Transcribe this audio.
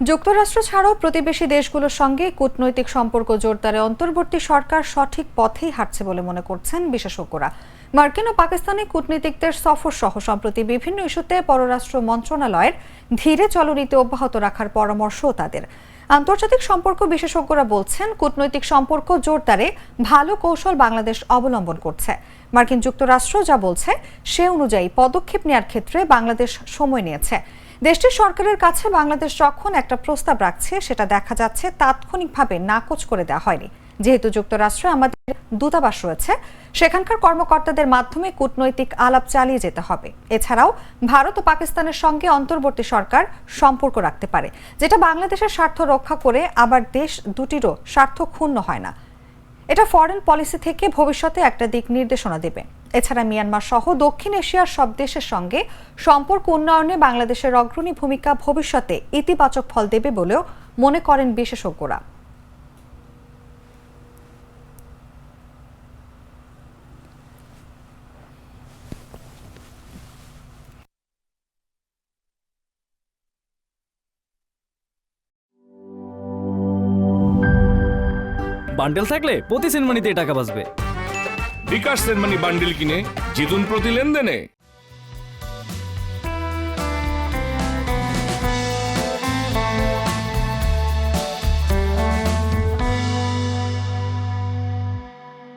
যুক্তরাষ্ট্র ছাড়াও প্রতিবেশী দেশগুলোর সঙ্গে কূটনৈতিক সম্পর্ক জোরদারে অন্তর্বর্তী সরকার সঠিক পথেই হাঁটছে বলে মনে করছেন বিশেষজ্ঞরা। মার্কিন ও পাকিস্তানি কূটনীতিকদের সফর সহ সম্প্রতি বিভিন্ন ইস্যুতে পররাষ্ট্র মন্ত্রণালয়ের ধীরে চলনীতি অব্যাহত রাখার পরামর্শও তাদের। আন্তর্জাতিক সম্পর্ক বিশেষজ্ঞরা বলছেন, কূটনৈতিক সম্পর্ক জোরদারে ভালো কৌশল বাংলাদেশ অবলম্বন করছে। মার্কিন যুক্তরাষ্ট্র যা বলছে সে অনুযায়ী পদক্ষেপ নেওয়ার ক্ষেত্রে বাংলাদেশ সময় নিয়েছে। দেশটির সরকারের কাছে বাংলাদেশ যখন একটা প্রস্তাব রাখছে, সেটা দেখা যাচ্ছে তাৎক্ষণিকভাবে নাকচ করে দেওয়া হয়নি। যেহেতু যুক্তরাষ্ট্রে আমাদের দূতাবাস রয়েছে, সেখানকার কর্মকর্তাদের মাধ্যমে কূটনৈতিক আলাপ চালিয়ে যেতে হবে। এছাড়াও ভারত ও পাকিস্তানের সঙ্গে অন্তর্বর্তী সরকার সম্পর্ক রাখতে পারে, যেটা বাংলাদেশের স্বার্থ রক্ষা করে, আবার দেশ দুটিরও স্বার্থ ক্ষুণ্ণ হয় না। এটা ফরেন পলিসি থেকে ভবিষ্যতে একটা দিক নির্দেশনা দেবে। এছাড়া মিয়ানমার সহ দক্ষিণ এশিয়ার সব দেশের সঙ্গে সম্পর্ক উন্নয়নে বাংলাদেশের অগ্রণী ভূমিকা ভবিষ্যতে ইতিবাচক ফল দেবে বলেও মনে করেন বিশেষজ্ঞরা। বান্ডেল থাকলে প্রতি সেনমানিতে টাকা বাঁচবে। বিকাশ সেনমানি বান্ডিল কিনে জিতুন প্রতি লেনদেনে।